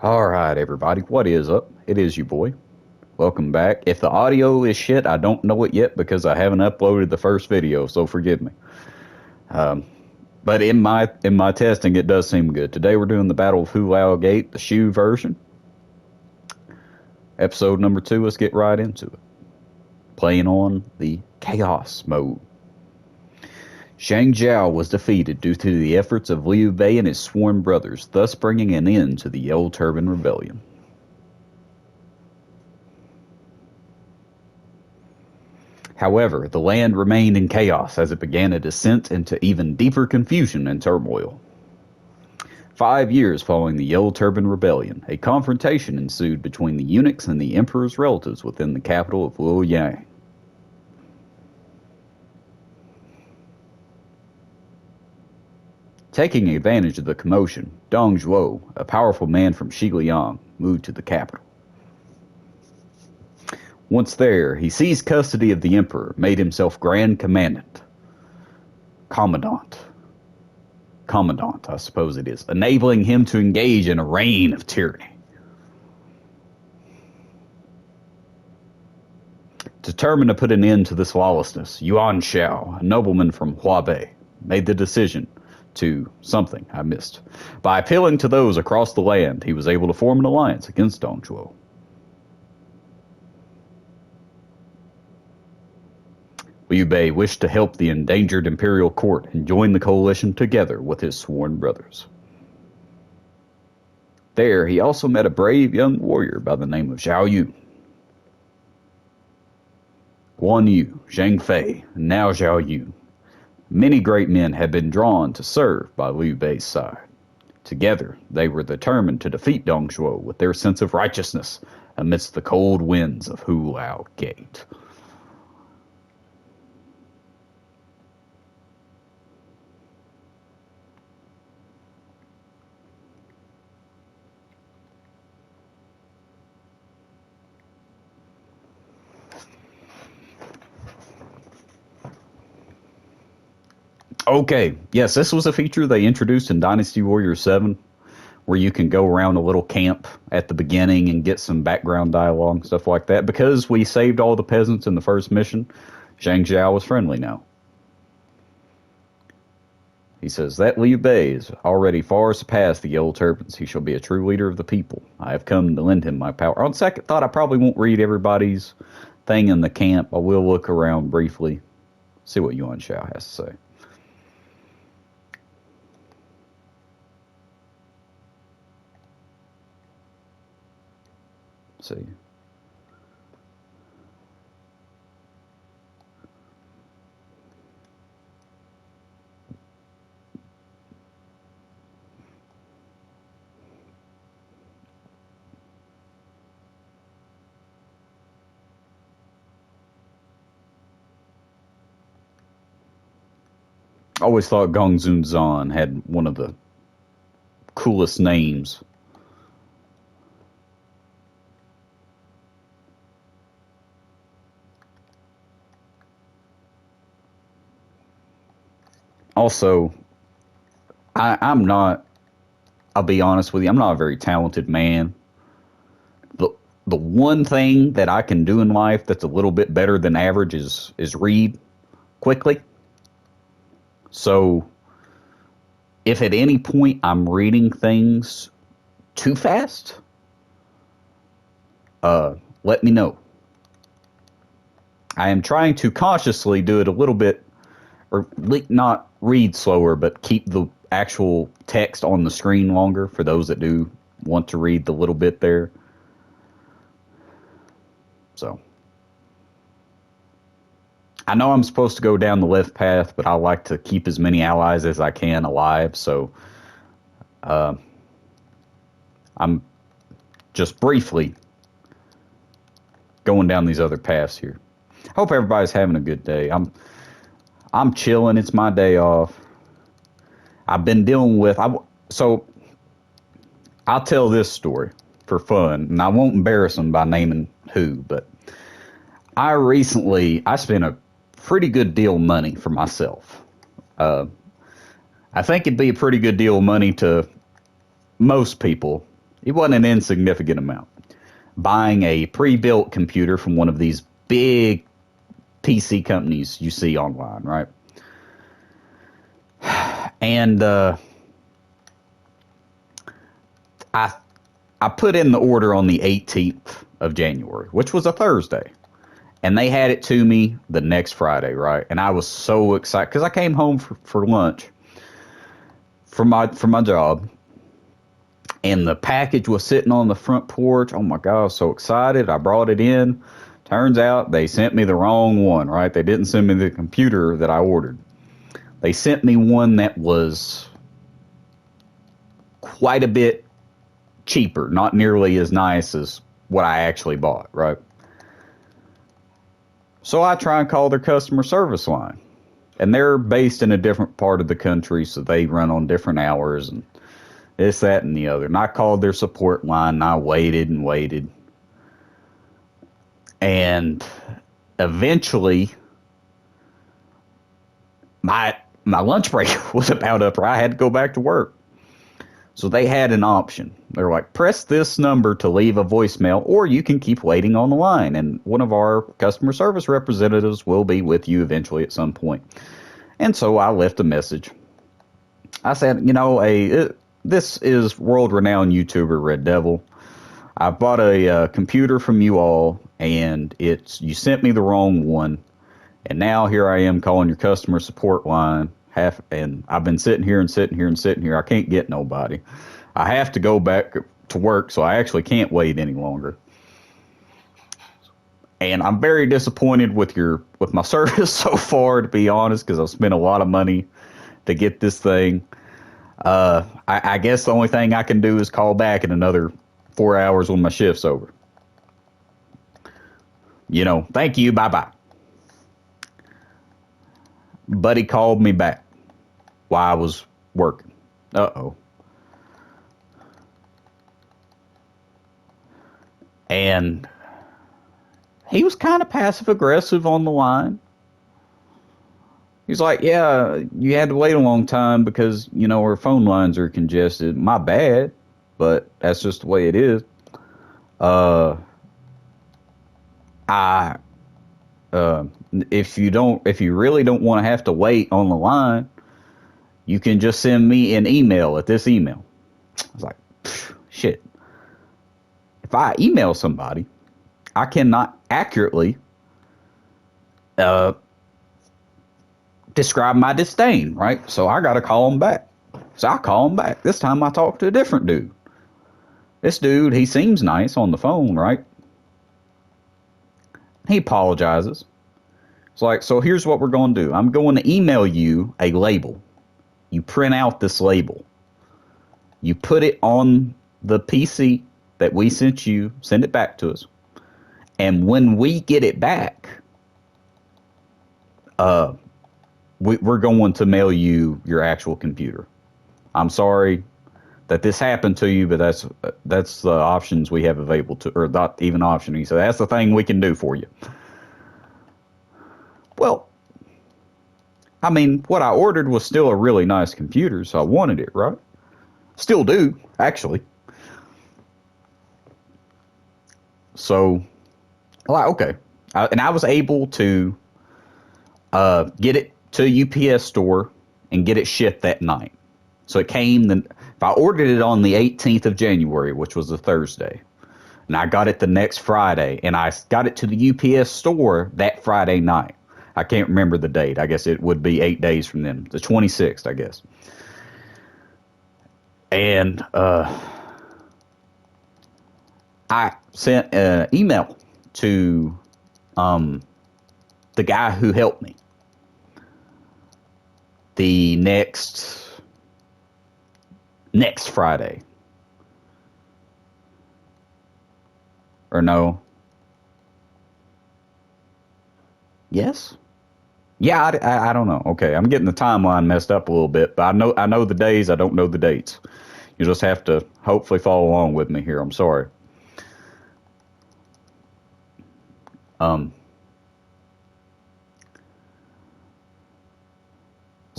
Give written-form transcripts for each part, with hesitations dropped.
All right, everybody, what is up? It is you, boy. Welcome back. If the audio is shit, I don't know it yet because I haven't uploaded the first video, so forgive me. But in my testing, it does seem good. Today we're doing the Battle of Hulao Gate, the Shu version. Episode number 2. Let's get right into it. Playing on the Chaos mode. Shang Jiao was defeated due to the efforts of Liu Bei and his sworn brothers, thus bringing an end to the Yellow Turban Rebellion. However, the land remained in chaos as it began a descent into even deeper confusion and turmoil. 5 years following the Yellow Turban Rebellion, a confrontation ensued between the eunuchs and the emperor's relatives within the capital of Luoyang. Taking advantage of the commotion, Dong Zhuo, a powerful man from Xiliang, moved to the capital. Once there, he seized custody of the emperor, made himself Grand Commandant. Commandant, I suppose it is, enabling him to engage in a reign of tyranny. Determined to put an end to this lawlessness, Yuan Shao, a nobleman from Huabei, made the decision to something I missed. By appealing to those across the land, he was able to form an alliance against Dong Zhuo. Liu Bei wished to help the endangered imperial court and join the coalition together with his sworn brothers. There, he also met a brave young warrior by the name of Zhao Yu. Guan Yu, Zhang Fei, and now Zhao Yu. Many great men had been drawn to serve by Liu Bei's side. Together, they were determined to defeat Dong Zhuo with their sense of righteousness amidst the cold winds of Hulao Gate. Okay, yes, this was a feature they introduced in Dynasty Warriors 7, where you can go around a little camp at the beginning and get some background dialogue and stuff like that. Because we saved all the peasants in the first mission, Zhang Jiao is friendly now. He says, that Liu Bei is already far surpassed the Yellow Turbans. He shall be a true leader of the people. I have come to lend him my power. On second thought, I probably won't read everybody's thing in the camp. I will look around briefly, see what Yuan Shao has to say. See. I always thought Gongsun Zan had one of the coolest names. Also, I'm not, I'll be honest with you, I'm not a very talented man. The one thing that I can do in life that's a little bit better than average is read quickly. So, if at any point I'm reading things too fast, let me know. I am trying to consciously do it a little bit, or not read slower, but keep the actual text on the screen longer for those that do want to read the little bit there. So, I know I'm supposed to go down the left path, but I like to keep as many allies as I can alive, so I'm just briefly going down these other paths here. Hope everybody's having a good day. I'm chilling. It's my day off. I've been dealing with... So, I'll tell this story for fun, and I won't embarrass them by naming who, but I spent a pretty good deal of money for myself. I think it'd be a pretty good deal of money to most people It wasn't an insignificant amount. Buying a pre-built computer from one of these big PC companies you see online, right? And I I put in the order on the 18th of January, which was a Thursday. And they had it to me the next Friday, right? And I was so excited because I came home for lunch from my job, and the package was sitting on the front porch. Oh my God, I was so excited. I brought it in. Turns out they sent me the wrong one, right? They didn't send me the computer that I ordered. They sent me one that was quite a bit cheaper, not nearly as nice as what I actually bought, right? So I try and call their customer service line. And they're based in a different part of the country, so they run on different hours and this, that, and the other. And I called their support line, and I waited and waited. And eventually, my lunch break was about up, or I had to go back to work. So they had an option. They were like, press this number to leave a voicemail, or you can keep waiting on the line, and one of our customer service representatives will be with you eventually at some point. And so I left a message. I said, this is world-renowned YouTuber Red Devil. I bought a computer from you all, and you sent me the wrong one, and now here I am calling your customer support line. And I've been sitting here. I can't get nobody. I have to go back to work, so I actually can't wait any longer. And I'm very disappointed with my service so far, to be honest, because I've spent a lot of money to get this thing. I guess the only thing I can do is call back in another 4 hours when my shift's over. Thank you, bye-bye. Buddy called me back while I was working. Uh-oh. And he was kind of passive-aggressive on the line. He's like, yeah, you had to wait a long time because, our phone lines are congested. My bad, but that's just the way it is. If you really don't want to have to wait on the line, you can just send me an email at this email. I was like, shit. If I email somebody, I cannot accurately describe my disdain, right? So I got to call him back. So I call him back. This time I talked to a different dude. This dude, he seems nice on the phone, right? He apologizes. It's like, so here's what we're going to do. I'm going to email you a label. You print out this label. You put it on the PC that we sent you, send it back to us. And when we get it back, we're going to mail you your actual computer. I'm sorry that this happened to you, but that's the options we have available to, or not even option. He said, that's the thing we can do for you. Well, I mean, what I ordered was still a really nice computer, so I wanted it, right? Still do, actually. So, like, okay. And I was able to get it to a UPS store and get it shipped that night. So it came, if I ordered it on the 18th of January, which was a Thursday, and I got it the next Friday, and I got it to the UPS store that Friday night. I can't remember the date. I guess it would be 8 days from then, the 26th, I guess. And I sent an email to the guy who helped me. The next Friday. Or no? Yes? Yeah, I don't know. Okay, I'm getting the timeline messed up a little bit, but I know the days, I don't know the dates. You just have to hopefully follow along with me here. I'm sorry. It's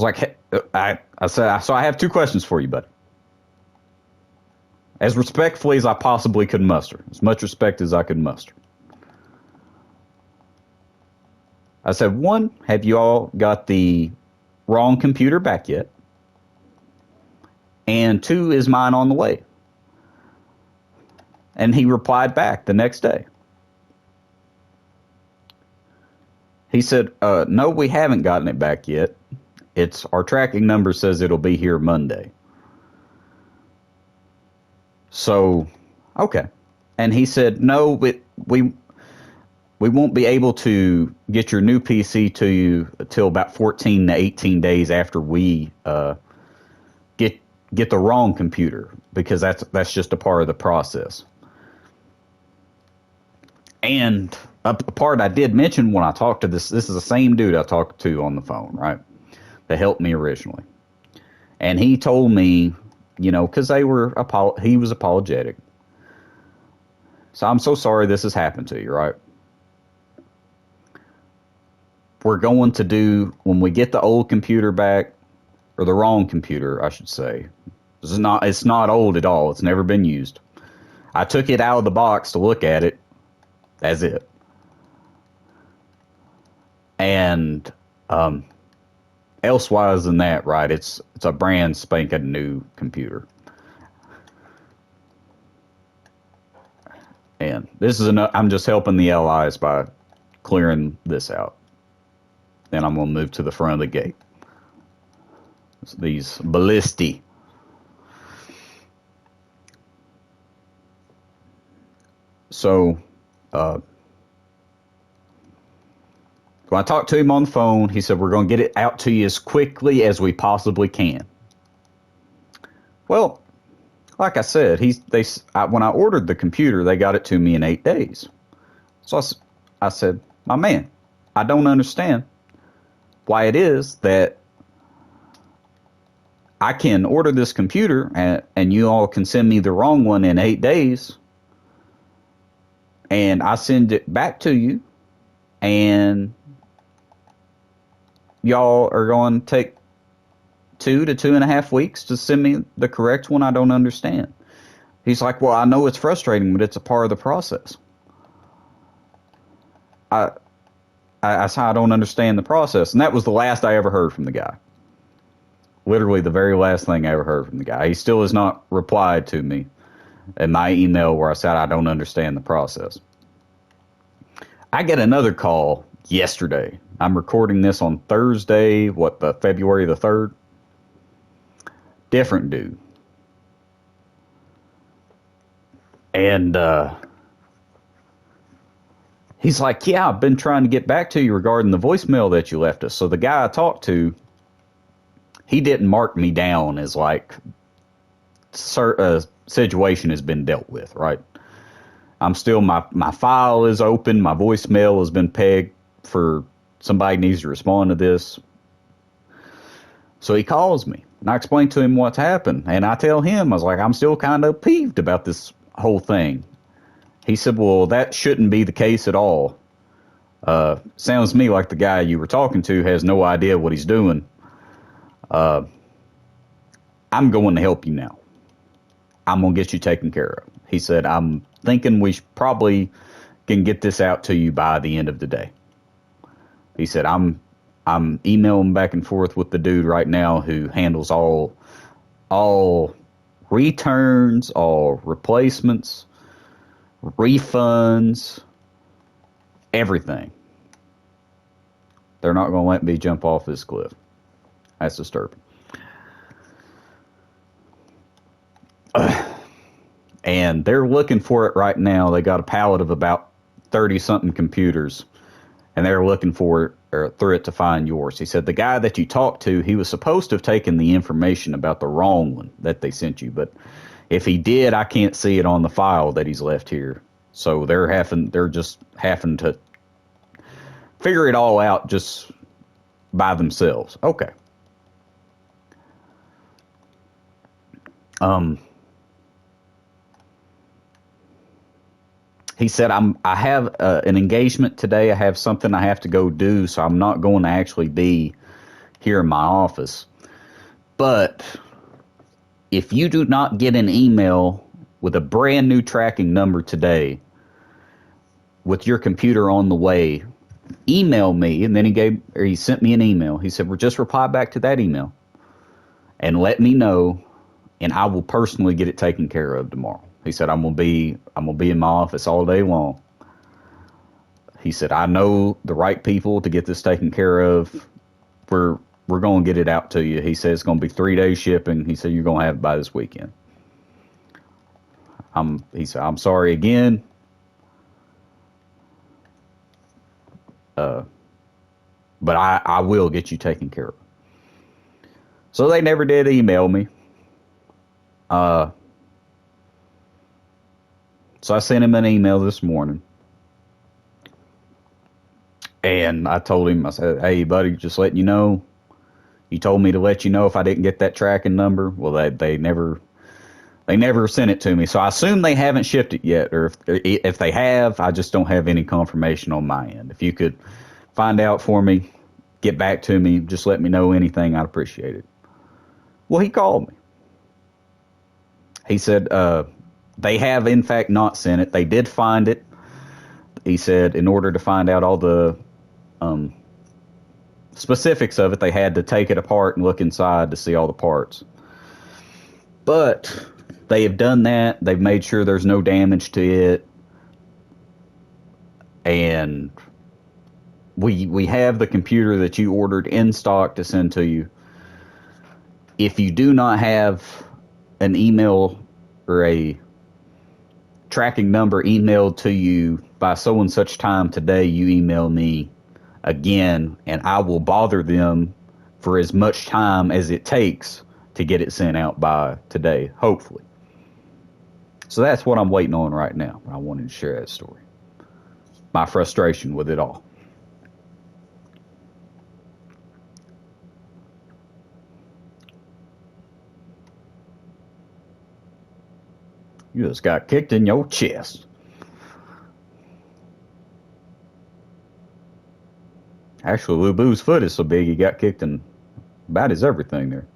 like I said, so I have two questions for you, buddy. as respectfully as I possibly could muster, as much respect as I could muster. I said, one, have you all got the wrong computer back yet? And two, is mine on the way? And he replied back the next day. He said, no, we haven't gotten it back yet. Our tracking number says it'll be here Monday. So, okay. And he said, no, we won't be able to get your new PC to you until about 14 to 18 days after we get the wrong computer, because that's just a part of the process. And a part I did mention when I talked to this is the same dude I talked to on the phone, right, that helped me originally. And he told me, because he was apologetic. So, I'm so sorry this has happened to you, right? We're going to do, when we get the old computer back, or the wrong computer, I should say. It's not old at all. It's never been used. I took it out of the box to look at it. That's it. And elsewise than that, right? It's a brand spanking new computer. And this is I'm just helping the allies by clearing this out. Then I'm going to move to the front of the gate. It's these ballisti. So, when I talked to him on the phone, he said, we're going to get it out to you as quickly as we possibly can. Well, like I said, when I ordered the computer, they got it to me in 8 days. So I said, my man, I don't understand why it is that I can order this computer and you all can send me the wrong one in 8 days, and I send it back to you, and y'all are going to take 2 to 2.5 weeks to send me the correct one. I don't understand. He's like, well, I know it's frustrating, but it's a part of the process. I don't understand the process. And that was the last I ever heard from the guy. Literally the very last thing I ever heard from the guy. He still has not replied to me in my email where I said I don't understand the process. I get another call yesterday. I'm recording this on Thursday, February the 3rd? Different dude. And he's like, yeah, I've been trying to get back to you regarding the voicemail that you left us. So the guy I talked to, he didn't mark me down as like situation has been dealt with, right? I'm still, my file is open. My voicemail has been pegged for somebody needs to respond to this. So he calls me and I explain to him what's happened. And I tell him, I was like, I'm still kind of peeved about this whole thing. He said, well, that shouldn't be the case at all. Sounds to me like the guy you were talking to has no idea what he's doing. I'm going to help you now. I'm going to get you taken care of. He said, I'm thinking we probably can get this out to you by the end of the day. He said, I'm emailing back and forth with the dude right now who handles all returns, all replacements, refunds, everything. They're not going to let me jump off this cliff. That's disturbing. And they're looking for it right now. They got a pallet of about 30-something computers, and they're looking for it or through it to find yours. He said the guy that you talked to, he was supposed to have taken the information about the wrong one that they sent you, but if he did, I can't see it on the file that he's left here. So they're just having to figure it all out just by themselves. Okay. He said, I have an engagement today. I have something I have to go do, so I'm not going to actually be here in my office. But if you do not get an email with a brand new tracking number today with your computer on the way, email me. And then he sent me an email. He said, well, just reply back to that email and let me know, and I will personally get it taken care of tomorrow. He said, I'm gonna be in my office all day long. He said, I know the right people to get this taken care of. We're gonna get it out to you. He said it's gonna be 3 days shipping. He said you're gonna have it by this weekend. He said, I'm sorry again. But I will get you taken care of. So they never did email me. So I sent him an email this morning. And I told him, I said, hey, buddy, just letting you know. You told me to let you know if I didn't get that tracking number. Well, they never sent it to me. So I assume they haven't shipped it yet. Or if they have, I just don't have any confirmation on my end. If you could find out for me, get back to me, just let me know anything, I'd appreciate it. Well, he called me. He said they have, in fact, not sent it. They did find it. He said in order to find out all the specifics of it, they had to take it apart and look inside to see all the parts. But they have done that. They've made sure there's no damage to it. And we have the computer that you ordered in stock to send to you. If you do not have an email or a tracking number emailed to you by so and such time today, you email me again, and I will bother them for as much time as it takes to get it sent out by today, hopefully. So that's what I'm waiting on right now. I wanted to share that story. My frustration with it all. You just got kicked in your chest. Actually, Lubu's foot is so big he got kicked in about his everything there.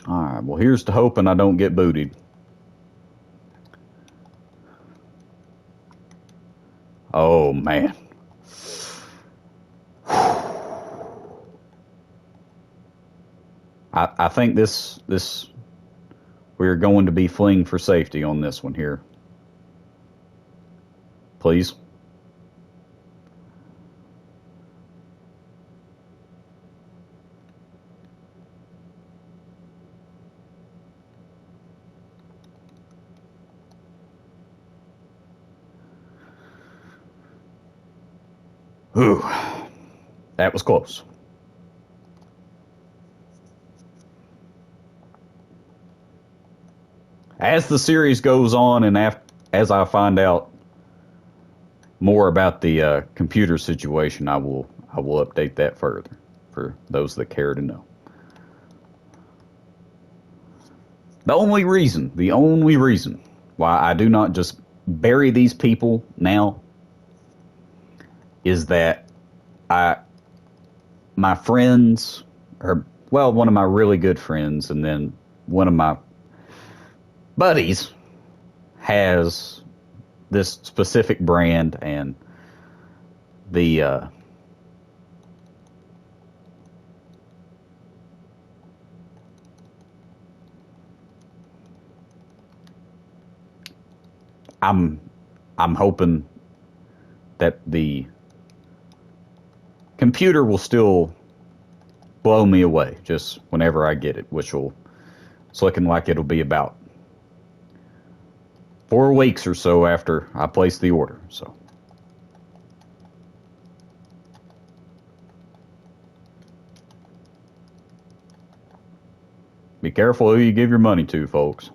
All right, well, here's to hoping I don't get booted. Oh, man. I think this we're going to be fleeing for safety on this one here. Please. Whew. That was close. As the series goes on and as I find out more about the computer situation, I will update that further for those that care to know. The only reason why I do not just bury these people now is that my friends, or well, one of my really good friends, and then one of my buddies has this specific brand, and the I'm hoping that the computer will still blow me away just whenever I get it, it's looking like it'll be about 4 weeks or so after I place the order. So Be careful who you give your money to, folks.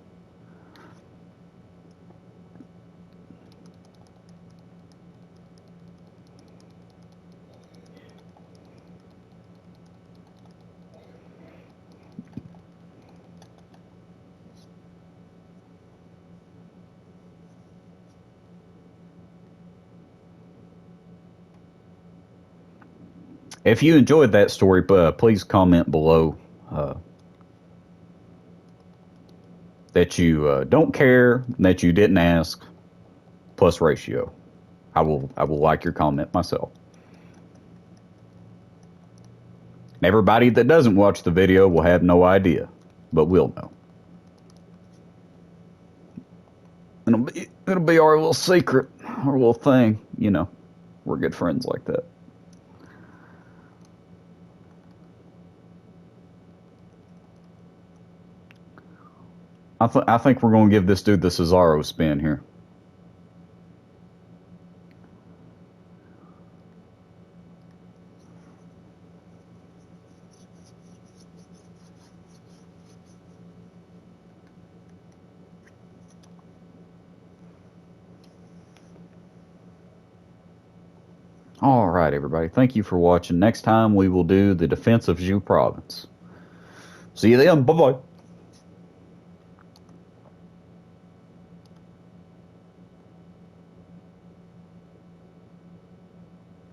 If you enjoyed that story, please comment below that you don't care, that you didn't ask, plus ratio. I will like your comment myself. And everybody that doesn't watch the video will have no idea, but we'll know. It'll be our little secret, our little thing. You know, we're good friends like that. I think we're going to give this dude the Cesaro spin here. All right, everybody. Thank you for watching. Next time we will do the defense of Zhu Province. See you then. Bye-bye.